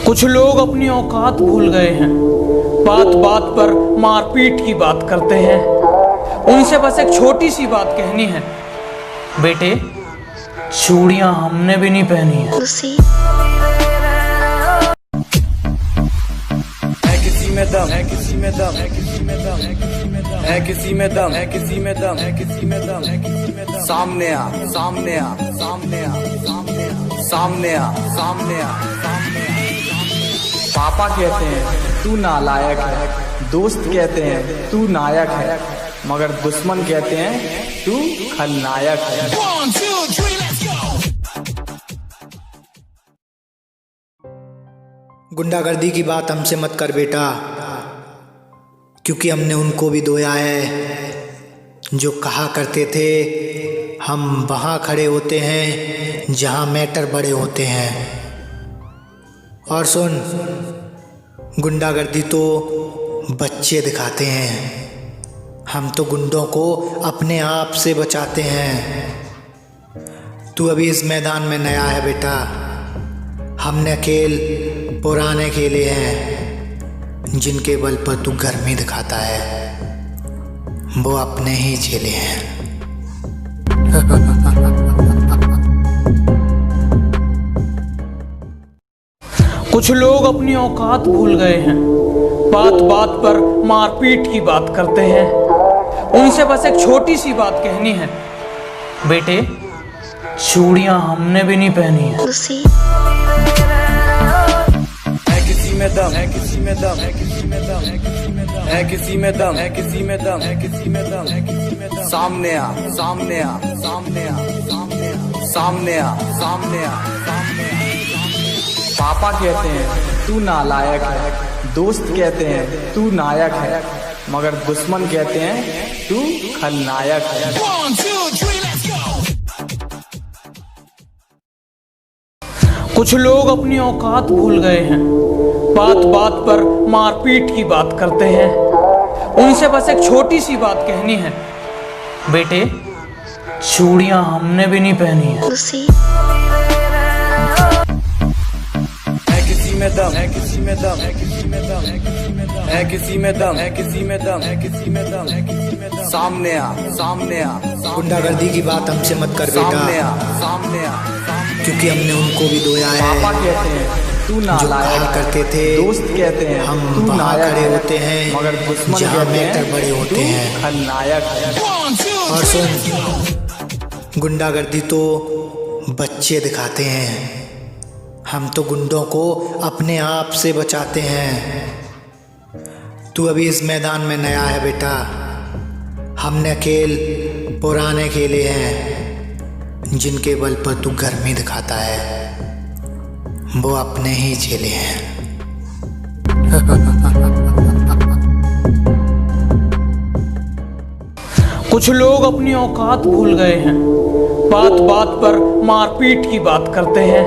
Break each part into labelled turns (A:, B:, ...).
A: कुछ लोग अपनी औकात भूल गए हैं, बात बात पर मारपीट की बात करते हैं। उनसे बस एक छोटी सी बात कहनी है, बेटे चूड़ियां हमने भी नहीं पहनी है।
B: किसी में दम है, किसी में दम है, किसी में दम है, किसी में दम है, किसी में दम है, किसी में दम है, किसी में दम है, किसी में दम। सामने आ, सामने आ, सामने आ, सामने आ, सामने आ, सामने आ, सामने आ। पापा कहते हैं तू नालायक है, दोस्त कहते हैं तू नायक है, मगर दुश्मन कहते हैं तू खलनायक है।
C: 1, 2, 3, let's go!
D: गुंडागर्दी की बात हमसे मत कर बेटा, क्योंकि हमने उनको भी धोया है जो कहा करते थे हम वहाँ खड़े होते हैं जहाँ मैटर बड़े होते हैं। और सुन, गुंडागर्दी तो बच्चे दिखाते हैं, हम तो गुंडों को अपने आप से बचाते हैं। तू अभी इस मैदान में नया है बेटा, हमने खेल पुराने खेले हैं, जिनके बल पर तू गर्मी दिखाता है वो अपने ही झेले हैं।
A: कुछ लोग अपनी औकात भूल गए हैं, बात बात पर मारपीट की बात करते हैं। उनसे बस एक छोटी सी बात कहनी है, बेटे चूड़ियां हमने भी नहीं पहनी है।
B: किसी में दम है, किसी में दम है, किसी में दम है, किसी में दम है, किसी में दम है, किसी में दम है, किसी में दम है, किसी में दम। सामने आ, सामने आ, सामने आ, सामने आ, सामने आ, सामने आ, सामने आ। पापा कहते हैं तू नालायक है, दोस्त कहते हैं तू नायक है, मगर दुश्मन कहते हैं तू खलनायक है।
C: 1, 2, 3, let's go!
A: कुछ लोग अपनी औकात भूल गए हैं, बात बात पर मारपीट की बात करते हैं। उनसे बस एक छोटी सी बात कहनी है, बेटे चूड़ियां हमने भी नहीं पहनी है।
B: किसी में दम है, किसी में दम है, किसी में दम है, किसी में दम है, किसी में दम है, किसी में दम है, किसी में दम है, किसी में दम। सामने आ, सामने आ,
D: गुंडागर्दी की बात हमसे मत कर बेटा,
B: सामने आ, सामने आ,
D: क्योंकि हमने उनको भी धोया है।
B: पापा कहते हैं तू
D: जो
B: नालायक
D: कहा करते थे
B: दोस्त कहते हैं
D: हम
B: तू
D: वहाँ
B: नायक
D: खड़े
B: है,
D: होते हैं
B: मगर दुश्मन
D: जहाँ
B: कहते हैं
D: मैटर बड़े होते
B: तू
D: हैं।
B: खलनायक है।
C: 1, 2,
D: और
C: 3,
D: सुन, गुंडागर्दी तो बच्चे दिखाते हैं, हम तो गुंडों को अपने आप से बचाते हैं। तू अभी इस मैदान में नया है बेटा, हमने खेल पुराने खेले हैं, जिनके बल पर तू गर्मी दिखाता है वो अपने ही झेले हैं।
A: कुछ लोग अपनी औकात भूल गए हैं, बात बात पर मारपीट की बात करते हैं।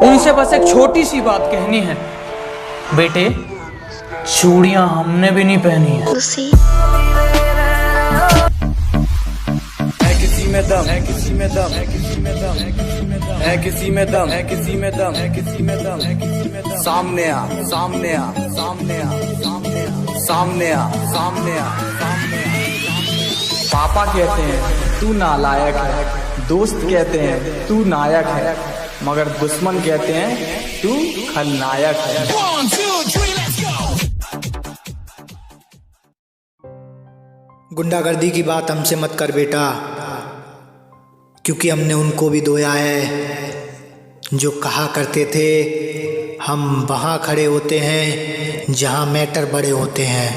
A: उनसे बस एक छोटी सी बात कहनी है, बेटे चूड़ियां हमने भी नहीं पहनी है।
B: किसी में दम है, किसी में दम है, किसी में दम है, किसी में दम है, किसी में दम है, किसी में दम है, किसी में दम है, किसी में दम। सामने आ, सामने आ, सामने आ, सामने आ, सामने आ, सामने आ, सामने आ। पापा कहते हैं तू नालायक है, दोस्त कहते हैं तू नायक है, मगर दुश्मन कहते हैं तू खलनायक है।
C: 1, 2, 3, let's go!
D: गुंडागर्दी की बात हमसे मत कर बेटा, क्योंकि हमने उनको भी धोया है जो कहा करते थे हम वहाँ खड़े होते हैं जहाँ मैटर बड़े होते हैं।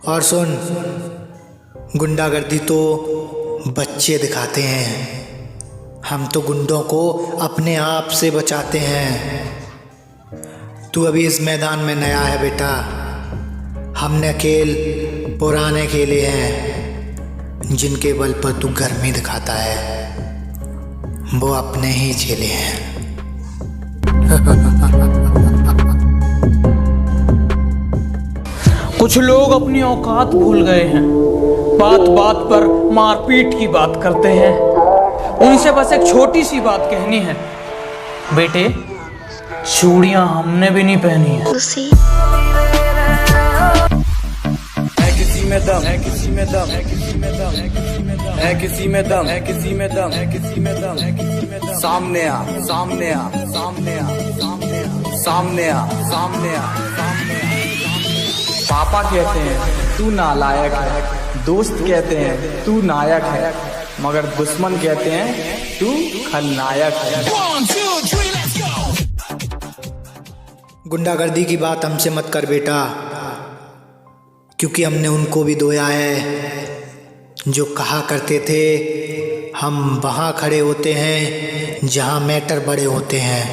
D: और सुन, गुंडागर्दी तो बच्चे दिखाते हैं, हम तो गुंडों को अपने आप से बचाते हैं। तू अभी इस मैदान में नया है बेटा, हमने खेल पुराने खेले हैं, जिनके बल पर तू गर्मी दिखाता है वो अपने ही झेले हैं।
A: कुछ लोग अपनी औकात भूल गए हैं, बात बात पर मारपीट की बात करते हैं। उनसे बस एक छोटी सी बात कहनी है, बेटे चूड़ियां हमने भी नहीं पहनी है।
B: है किसी में दम, है किसी में दम, है किसी में दम, है किसी में दम, है किसी में दम, है किसी में दम, है किसी में दम, है किसी में दम। सामने आ, सामने आ, सामने आ, सामने आ, सामने आ, सामने आ, सामने आ।
E: पापा कहते हैं तू नालायक है, दोस्त कहते हैं तू नायक है, मगर दुश्मन कहते हैं तू खलनायक है।
C: 1, 2, 3, let's go.
D: गुंडागर्दी की बात हमसे मत कर बेटा, क्योंकि हमने उनको भी धोया है जो कहा करते थे हम वहाँ खड़े होते हैं जहाँ मैटर बड़े होते हैं।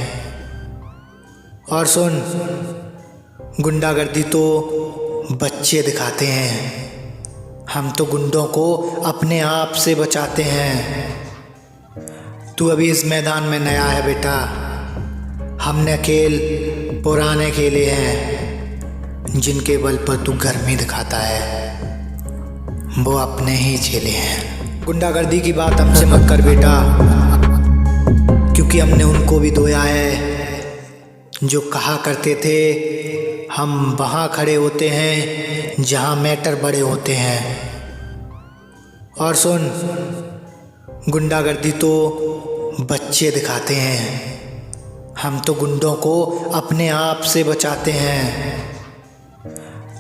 D: और सुन, गुंडागर्दी तो बच्चे दिखाते हैं, हम तो गुंडों को अपने आप से बचाते हैं। तू अभी इस मैदान में नया है बेटा, हमने खेल पुराने खेले हैं, जिनके बल पर तू गर्मी दिखाता है वो अपने ही झेले हैं। गुंडागर्दी की बात हमसे मत कर बेटा, क्योंकि हमने उनको भी धोया है जो कहा करते थे हम वहाँ खड़े होते हैं जहाँ मैटर बड़े होते हैं। और सुन, गुंडागर्दी तो बच्चे दिखाते हैं, हम तो गुंडों को अपने आप से बचाते हैं।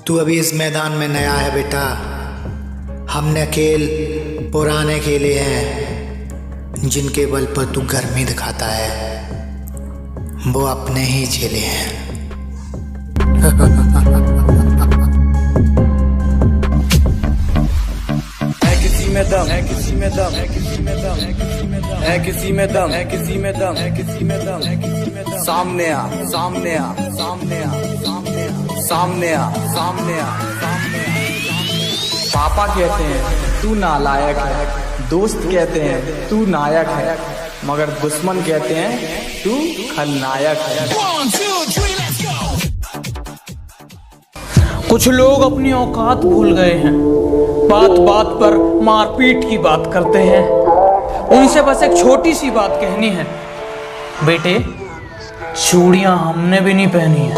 D: तू अभी इस मैदान में नया है बेटा, हमने खेल पुराने खेले हैं, जिनके बल पर तू गर्मी दिखाता है वो अपने ही झेले हैं।
B: है किसी में दम, है किसी में दम, है किसी में दम, है किसी में दम, है किसी में दम, है किसी में दम, है किसी में दम, है किसी में दम। सामने आ, सामने आ, सामने आ, सामने आ, सामने आ, सामने आ, सामने आ।
E: पापा कहते हैं तू नालायक है, दोस्त कहते हैं तू नायक है, मगर दुश्मन कहते हैं तू खलनायक है।
C: 1, 2, 3, let's go.
A: कुछ लोग अपनी औकात भूल गए हैं, बात बात पर मारपीट की बात करते हैं। उनसे बस एक छोटी सी बात कहनी है, बेटे चूड़ियां हमने भी नहीं पहनी है।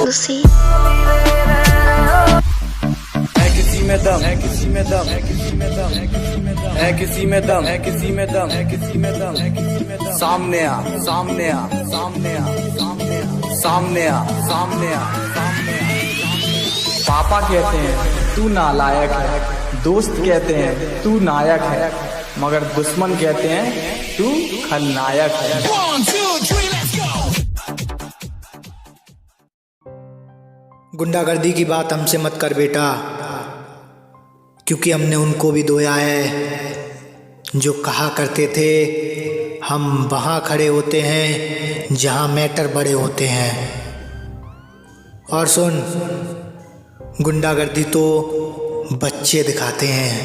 B: है किसी में दम, है किसी में दम, है किसी में दम, है किसी में दम, है किसी में दम, है किसी में दम, है किसी में दम, है किसी में दम। सामने आ, सामने आ, सामने आ, सामने आ, सामने आ, सामने आ, सामने आ।
E: पापा कहते हैं तू नालायक है, दोस्त कहते हैं तू नायक है, मगर दुश्मन कहते हैं तू खलनायक है।
C: 1, 2, 3, let's go.
D: गुंडागर्दी की बात हमसे मत कर बेटा, क्योंकि हमने उनको भी धोया है जो कहा करते थे हम वहाँ खड़े होते हैं जहाँ मैटर बड़े होते हैं। और सुन, गुंडागर्दी तो बच्चे दिखाते हैं,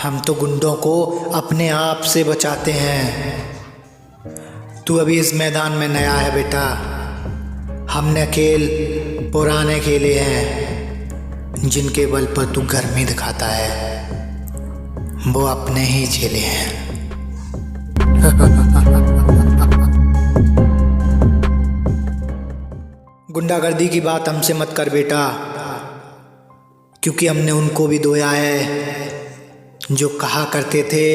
D: हम तो गुंडों को अपने आप से बचाते हैं। तू अभी इस मैदान में नया है बेटा, हमने खेल पुराने खेले हैं, जिनके बल पर तू गर्मी दिखाता है वो अपने ही झेले हैं। गुंडागर्दी की बात हमसे मत कर बेटा, क्योंकि हमने उनको भी धोया है जो कहा करते थे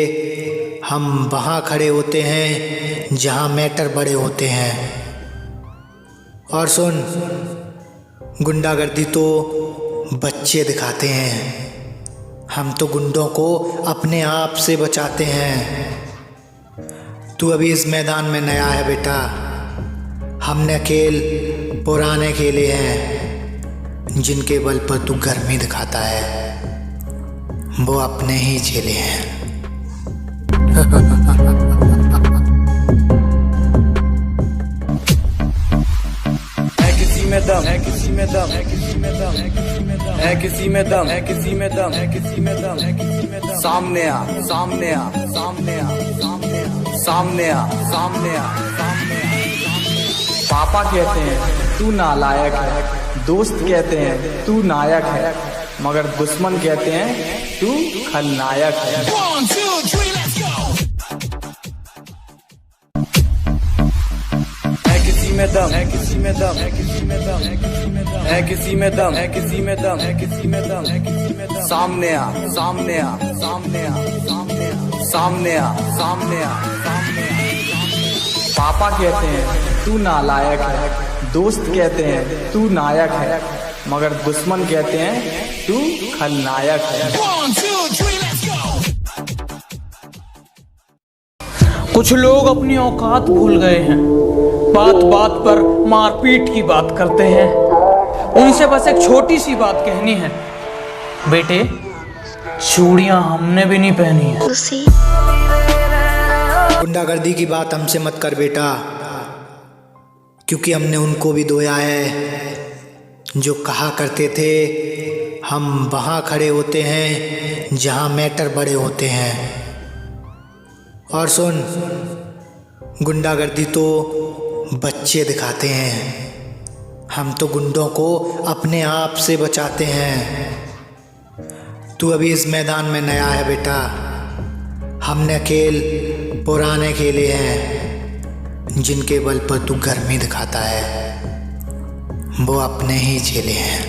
D: हम वहाँ खड़े होते हैं जहाँ मैटर बड़े होते हैं। और सुन, गुंडागर्दी तो बच्चे दिखाते हैं, हम तो गुंडों को अपने आप से बचाते हैं। तू अभी इस मैदान में नया है बेटा, हमने खेल पुराने खेले हैं, जिनके बल पर तू गर्मी दिखाता है वो अपने ही झेले हैं।
B: है किसी में दम, है किसी में दम, है किसी में दम, है किसी में दम, है किसी में दम, है किसी में दम, है किसी में दम, है किसी में दम। सामने आ, सामने आ, सामने आ, सामने आ, सामने आ, सामने आ, सामने आ।
E: पापा कहते हैं तू नालायक है, दोस्त कहते हैं तू नायक है, मगर दुश्मन कहते हैं तू खलनायक है।
C: 1, 2, 3, let's go.
B: है किसी में दम है, किसी में दम है, किसी में दम है, किसी में दम है, किसी में दम है, किसी में दम है, किसी में दम है, किसी में दम। सामने आ, सामने आ, सामने आ, सामने आ, सामने आ, सामने आ, सामने आ।
E: पापा कहते हैं तू नालायक है, दोस्त कहते हैं तू नायक है, मगर दुश्मन कहते हैं तू खलनायक है।
C: 1, 2, 3, let's go.
A: कुछ लोग अपनी औकात भूल गए हैं, बात बात पर मारपीट की बात करते हैं। उनसे बस एक छोटी सी बात कहनी है, बेटे चूड़ियां हमने भी नहीं पहनी है।
D: गुंडागर्दी की बात हमसे मत कर बेटा, क्योंकि हमने उनको भी धोया है जो कहा करते थे हम वहाँ खड़े होते हैं जहाँ मैटर बड़े होते हैं। और सुन, गुंडागर्दी तो बच्चे दिखाते हैं, हम तो गुंडों को अपने आप से बचाते हैं। तू अभी इस मैदान में नया है बेटा, हमने खेल पुराने खेले हैं, जिनके बल पर तू गर्मी दिखाता है वो अपने ही चेले हैं।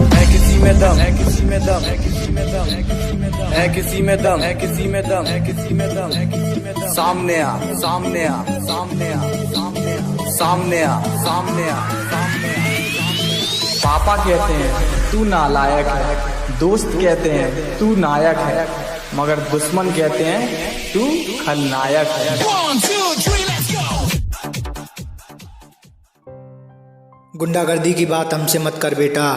B: है किसी में दम है, किसी में दम है, किसी में दम है, किसी में दम है, किसी में दम है, किसी में दम है, किसी में दम है, किसी में दम। सामने आ, सामने आ, सामने आ, सामने आ, सामने आ, सामने आ, सामने आ।
E: पापा कहते हैं तू नालायक है, दोस्त कहते हैं तू नायक है, मगर दुश्मन कहते हैं तू खलनायक है।
C: 1, 2, 3, let's go.
D: गुंडागर्दी की बात हमसे मत कर बेटा,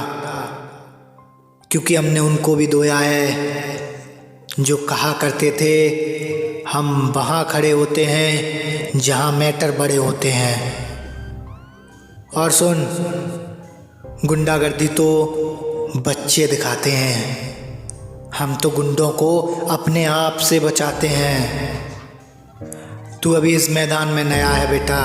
D: क्योंकि हमने उनको भी धोया है जो कहा करते थे हम वहाँ खड़े होते हैं जहाँ मैटर बड़े होते हैं। और सुन, गुंडागर्दी तो बच्चे दिखाते हैं, हम तो गुंडों को अपने आप से बचाते हैं। तू अभी इस मैदान में नया है बेटा,